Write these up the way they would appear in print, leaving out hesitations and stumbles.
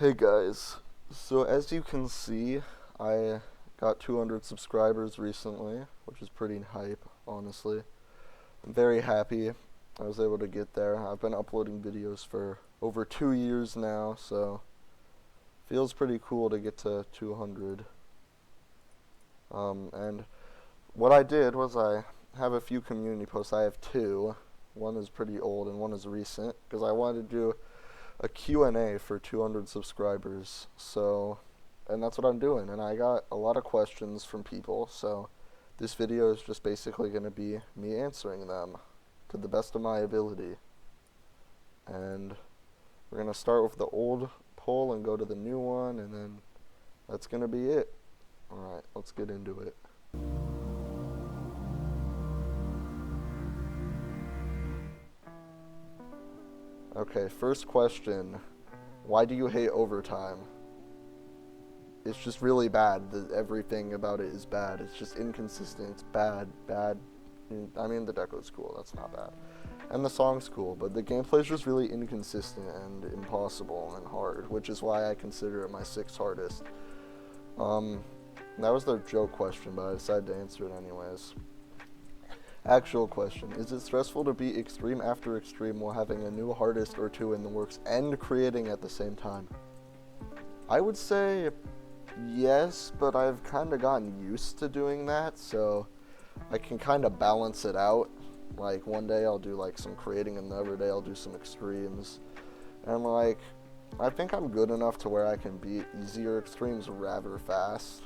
Hey guys, so as you can see, I got 200 subscribers recently, which is pretty hype, honestly. I'm very happy I was able to get there. I've been uploading videos for over 2 years now, so feels pretty cool to get to 200. And what I did was I have a few community posts. I have two. One is pretty old and one is recent, because I wanted to do a QnA for 200 subscribers. So, and that's what I'm doing. And I got a lot of questions from people. So, this video is just basically going to be me answering them to the best of my ability. And we're going to start with the old poll and go to the new one, and then that's going to be it. Alright, let's get into it. Okay, first question. Why do you hate overtime? It's just really bad. Everything about it is bad. It's just inconsistent. It's bad. I mean, the deco's cool. That's not bad. And the song's cool, but the gameplay's just really inconsistent and impossible and hard, which is why I consider it my sixth hardest. That was the joke question, but I decided to answer it anyways. Actual question. Is it stressful to be extreme after extreme while having a new hardest or two in the works and creating at the same time? I would say yes, but I've kind of gotten used to doing that, so I can kind of balance it out. Like, one day I'll do like some creating and the other day I'll do some extremes. And like, I think I'm good enough to where I can beat easier extremes rather fast.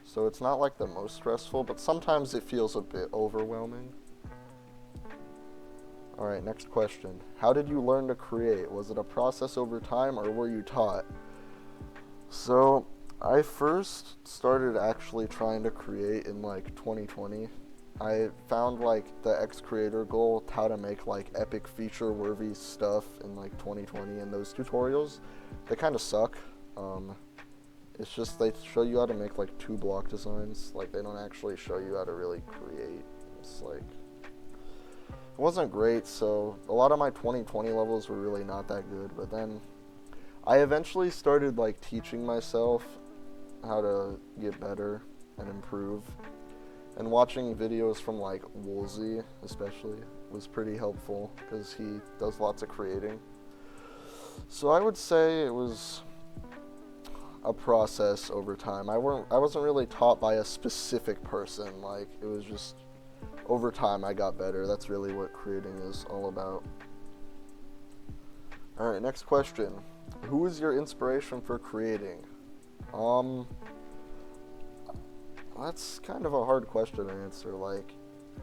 So it's not like the most stressful, but sometimes it feels a bit overwhelming. Alright, next question. How did you learn to create? Was it a process over time or were you taught? So, I first started actually trying to create in like 2020. I found like the X creator goal, how to make like epic feature worthy stuff in like 2020, and those tutorials, they kind of suck. It's just they show you how to make like 2 block designs. Like, they don't actually show you how to really create. It's like, it wasn't great, so a lot of my 2020 levels were really not that good. But then I eventually started like teaching myself how to get better and improve. And watching videos from like Woolsey especially was pretty helpful because he does lots of creating. So I would say it was a process over time. I wasn't really taught by a specific person. Like, it was just over time I got better. That's really what creating is all about. Alright, next question. Who is your inspiration for creating? That's kind of a hard question to answer. Like,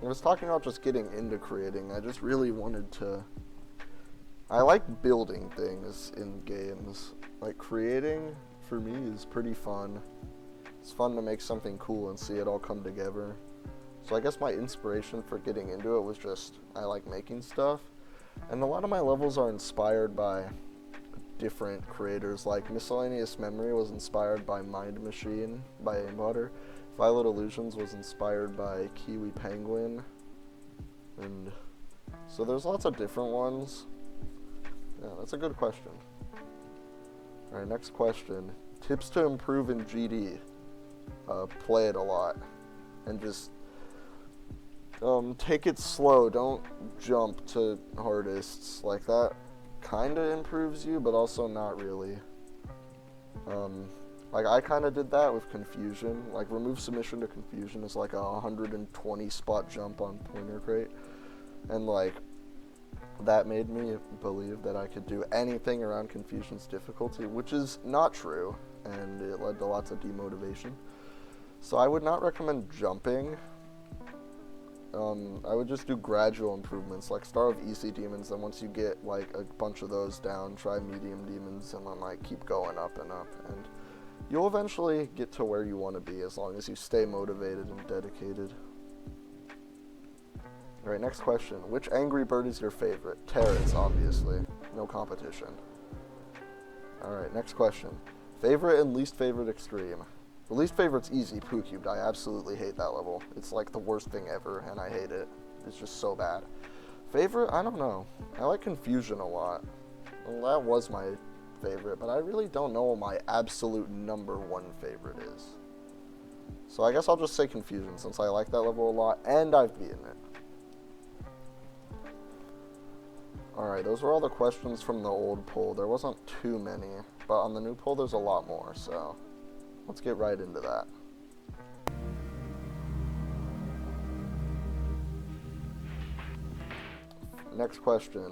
I was talking about just getting into creating. I just really wanted to... I like building things in games. Like, creating, for me, is pretty fun. It's fun to make something cool and see it all come together. So I guess my inspiration for getting into it was just, I like making stuff. And a lot of my levels are inspired by different creators. Like, Miscellaneous Memory was inspired by Mind Machine by Aimwater. Violet Illusions was inspired by Kiwi Penguin. And so there's lots of different ones. Yeah, that's a good question. Alright, next question. Tips to improve in GD. Play it a lot. And just take it slow. Don't jump to hardests. Like, that kind of improves you, but also not really. Like, I kind of did that with Confusion. Like, remove submission to Confusion is like a 120 spot jump on Pointer Crate. And like, that made me believe that I could do anything around Confusion's difficulty, which is not true, and it led to lots of demotivation. So I would not recommend jumping. I would just do gradual improvements, like start with easy demons, then once you get like a bunch of those down, try medium demons, and then like keep going up and up, and you'll eventually get to where you want to be as long as you stay motivated and dedicated. Alright, next question. Which Angry Bird is your favorite? Terrence, obviously. No competition. Alright, next question. Favorite and least favorite extreme? The least favorite's easy, Poo Cubed. I absolutely hate that level. It's like the worst thing ever, and I hate it. It's just so bad. Favorite? I don't know. I like Confusion a lot. Well, that was my favorite, but I really don't know what my absolute number one favorite is. So I guess I'll just say Confusion, since I like that level a lot, and I've beaten it. Alright, those were all the questions from the old poll. There wasn't too many, but on the new poll there's a lot more, so let's get right into that. Next question.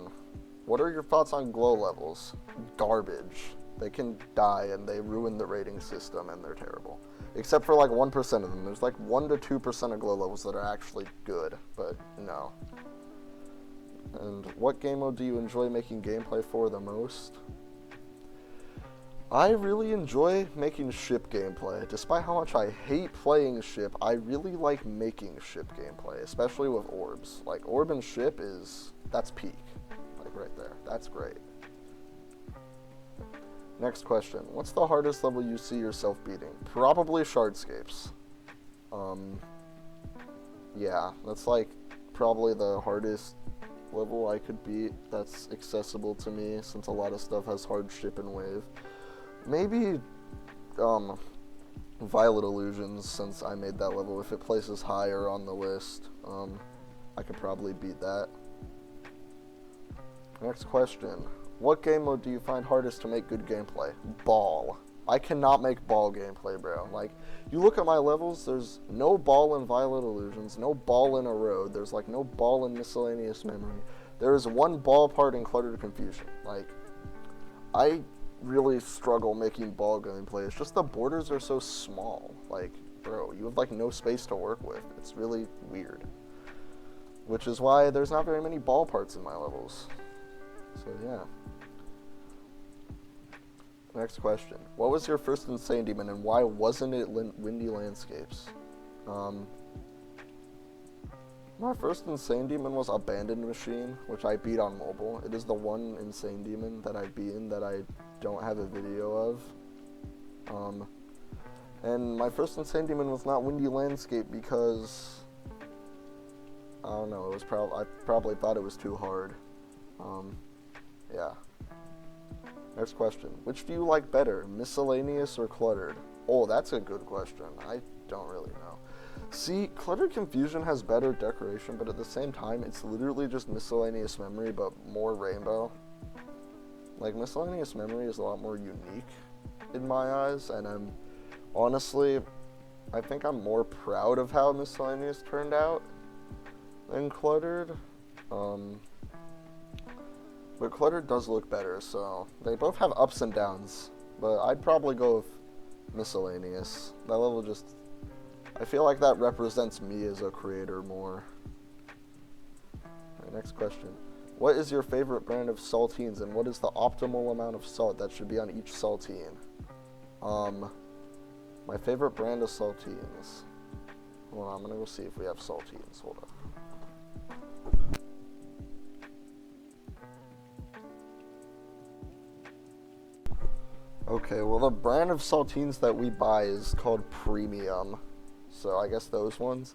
What are your thoughts on glow levels? Garbage. They can die and they ruin the rating system and they're terrible. Except for like 1% of them. There's like 1 to 2% of glow levels that are actually good, but no. And what game mode do you enjoy making gameplay for the most? I really enjoy making ship gameplay. Despite how much I hate playing ship, I really like making ship gameplay, especially with orbs. Like, orb and ship that's peak. Like, right there. That's great. Next question. What's the hardest level you see yourself beating? Probably Shardscapes. Yeah, that's like probably the hardest level I could beat that's accessible to me, since a lot of stuff has hard ship and wave. Maybe Violet Illusions, since I made that level. If it places higher on the list, I could probably beat that. Next question. What game mode do you find hardest to make good gameplay? Ball. I cannot make ball gameplay, bro. Like, you look at my levels, there's no ball in Violet Illusions, no ball in a road, there's like no ball in Miscellaneous Memory. There is one ball part in Cluttered Confusion. Like, I really struggle making ball gameplay. It's just the borders are so small. Like, bro, you have like no space to work with. It's really weird. Which is why there's not very many ball parts in my levels. So yeah. Next question. What was your first Insane Demon and why wasn't it Windy Landscapes? My first Insane Demon was Abandoned Machine, which I beat on mobile. It is the one Insane Demon that I've beaten that I don't have a video of. And my first Insane Demon was not Windy Landscape because, I don't know, I probably thought it was too hard. Yeah. Next question. Which do you like better, Miscellaneous or Cluttered? Oh, that's a good question. I don't really know. See, Cluttered Confusion has better decoration, but at the same time, it's literally just Miscellaneous Memory, but more rainbow. Like, Miscellaneous Memory is a lot more unique in my eyes, and I think I'm more proud of how Miscellaneous turned out than Cluttered. But Cluttered does look better, so they both have ups and downs. But I'd probably go with Miscellaneous. That level just, I feel like that represents me as a creator more. Alright, next question. What is your favorite brand of saltines, and what is the optimal amount of salt that should be on each saltine? My favorite brand of saltines. Hold on, I'm gonna go see if we have saltines. Hold up. Okay, well, the brand of saltines that we buy is called Premium, so I guess those ones.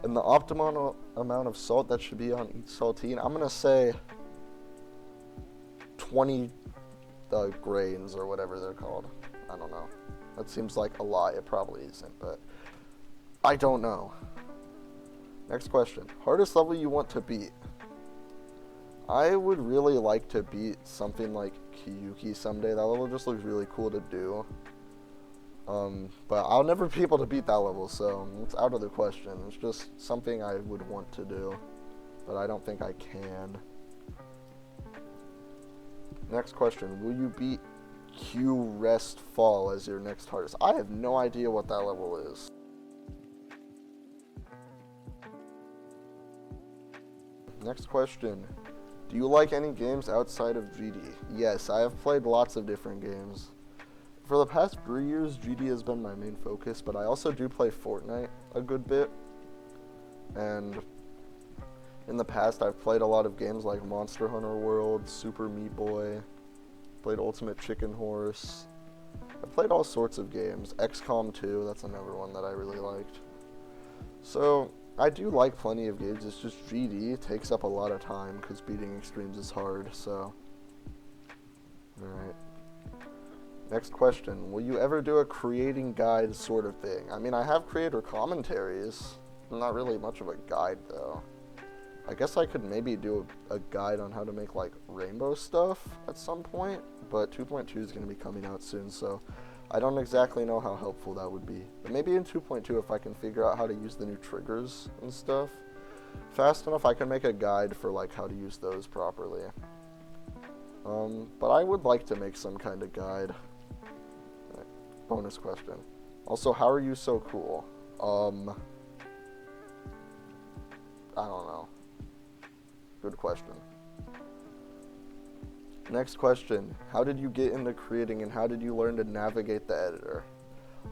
And the optimal amount of salt that should be on each saltine, I'm going to say 20 grains or whatever they're called. I don't know. That seems like a lot. It probably isn't, but I don't know. Next question. Hardest level you want to beat? I would really like to beat something like Kiyuki someday. That level just looks really cool to do. But I'll never be able to beat that level, so it's out of the question. It's just something I would want to do, but I don't think I can. Next question. Will you beat Q Rest Fall as your next hardest? I have no idea what that level is. Next question. Do you like any games outside of GD? Yes, I have played lots of different games. For the past 3 years, GD has been my main focus, but I also do play Fortnite a good bit. And in the past, I've played a lot of games like Monster Hunter World, Super Meat Boy, played Ultimate Chicken Horse. I've played all sorts of games. XCOM 2, that's another one that I really liked. So I do like plenty of games. It's just GD takes up a lot of time because beating extremes is hard, so. Alright. Next question, will you ever do a creating guide sort of thing? I mean, I have creator commentaries. Not really much of a guide, though. I guess I could maybe do a guide on how to make, like, rainbow stuff at some point, but 2.2 is going to be coming out soon, so I don't exactly know how helpful that would be. But maybe in 2.2, if I can figure out how to use the new triggers and stuff fast enough, I can make a guide for, like, how to use those properly. But I would like to make some kind of guide. Bonus question. Also, how are you so cool? I don't know. Good question. Next question. How did you get into creating and how did you learn to navigate the editor?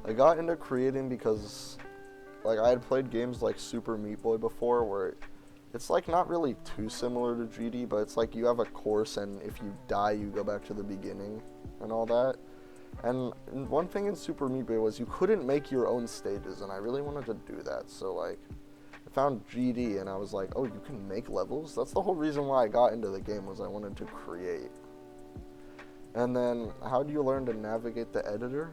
I got into creating because, like, I had played games like Super Meat Boy before where it's, like, not really too similar to GD, but it's like you have a course and if you die, you go back to the beginning and all that. And one thing in Super Meat Boy was you couldn't make your own stages, and I really wanted to do that, so, like, I found GD and I was like, oh, you can make levels? That's the whole reason why I got into the game, was I wanted to create. And then, how do you learn to navigate the editor?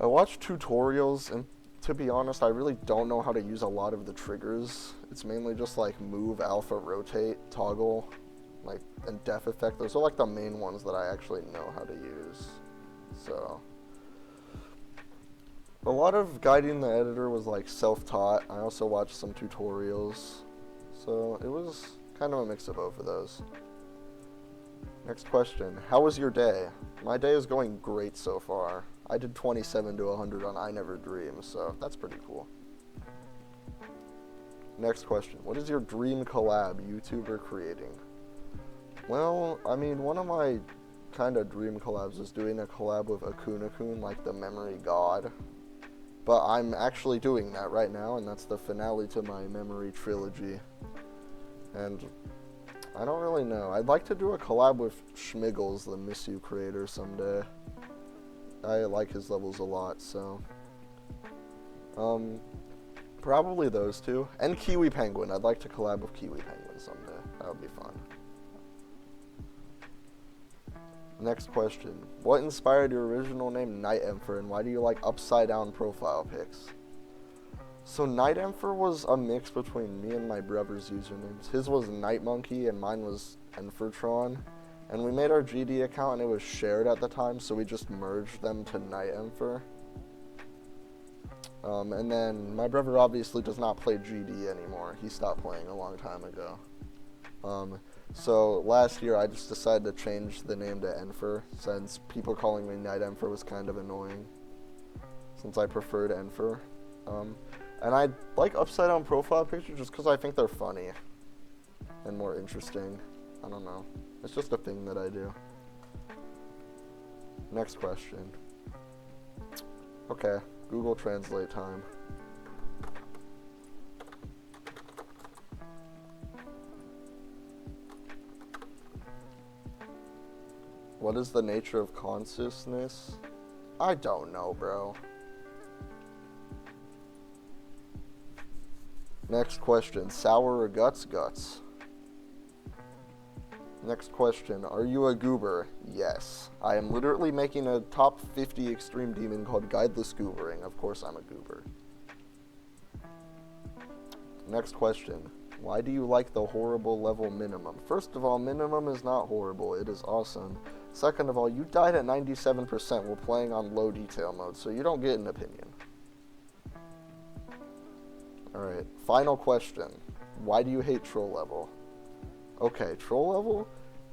I watched tutorials, and to be honest, I really don't know how to use a lot of the triggers. It's mainly just like move, alpha, rotate, toggle, like, and def effect. Those are like the main ones that I actually know how to use. So a lot of guiding the editor was like self-taught. I also watched some tutorials. So it was kind of a mix of both of those. Next question. How was your day? My day is going great so far. I did 27 to 100 on I Never Dream, so that's pretty cool. Next question. What is your dream collab YouTuber creating? Well, I mean, one of my kind of dream collabs is doing a collab with QnA, like the memory god. But I'm actually doing that right now, and that's the finale to my memory trilogy. And I don't really know. I'd like to do a collab with Schmiggles, the Miss You creator, someday. I like his levels a lot, so probably those two. And Kiwi Penguin. I'd like to collab with Kiwi Penguin someday. That would be fun. Next question. What inspired your original name, Enfur, and why do you like upside-down profile pics? So Enfur was a mix between me and my brother's usernames. His was Night Monkey and mine was Enfurtron. And we made our GD account and it was shared at the time, so we just merged them to Enfur. And then my brother obviously does not play GD anymore. He stopped playing a long time ago. So last year I just decided to change the name to Enfur, since people calling me Night Enfur was kind of annoying, since I preferred Enfur. And I like upside down profile pictures just because I think they're funny and more interesting. I don't know. It's just a thing that I do. Next question. Okay, Google Translate time. What is the nature of consciousness? I don't know, bro. Next question. Sour or guts? Guts. Next question. Are you a goober? Yes. I am literally making a top 50 extreme demon called Guideless Goobering. Of course I'm a goober. Next question. Why do you like the horrible level minimum? First of all, minimum is not horrible. It is awesome. Second of all, you died at 97% while playing on low detail mode, so you don't get an opinion. Alright, final question. Why do you hate troll level? Okay, troll level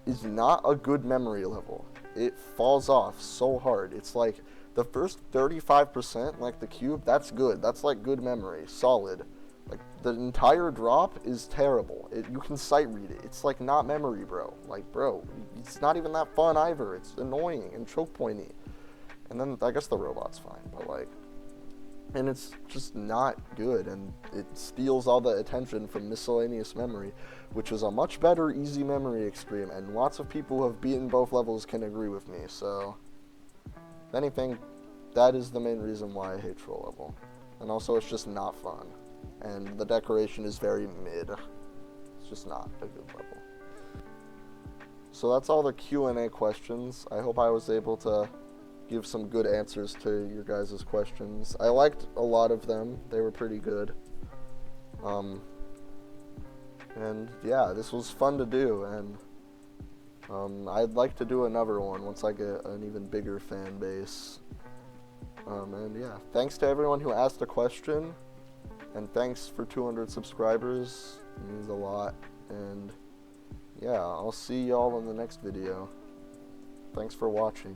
is not a good memory level. It falls off so hard. It's like the first 35%, like the cube, that's good. That's like good memory, solid. Like the entire drop is terrible. You can sight read it. It's like not memory, bro. Like, bro, it's not even that fun either. It's annoying and choke pointy. And then I guess the robot's fine, but like, and it's just not good, and it steals all the attention from miscellaneous memory, which is a much better easy memory extreme, and lots of people who have beaten both levels can agree with me. So if anything, that is the main reason why I hate troll level. And also it's just not fun, and the decoration is very mid. It's just not a good level. So that's all the Q&A questions. I hope I was able to give some good answers to your guys' questions. I liked a lot of them. They were pretty good. And yeah, this was fun to do, and I'd like to do another one once I get an even bigger fan base. And yeah, thanks to everyone who asked a question, and thanks for 200 subscribers. It means a lot. And yeah, I'll see y'all in the next video. Thanks for watching.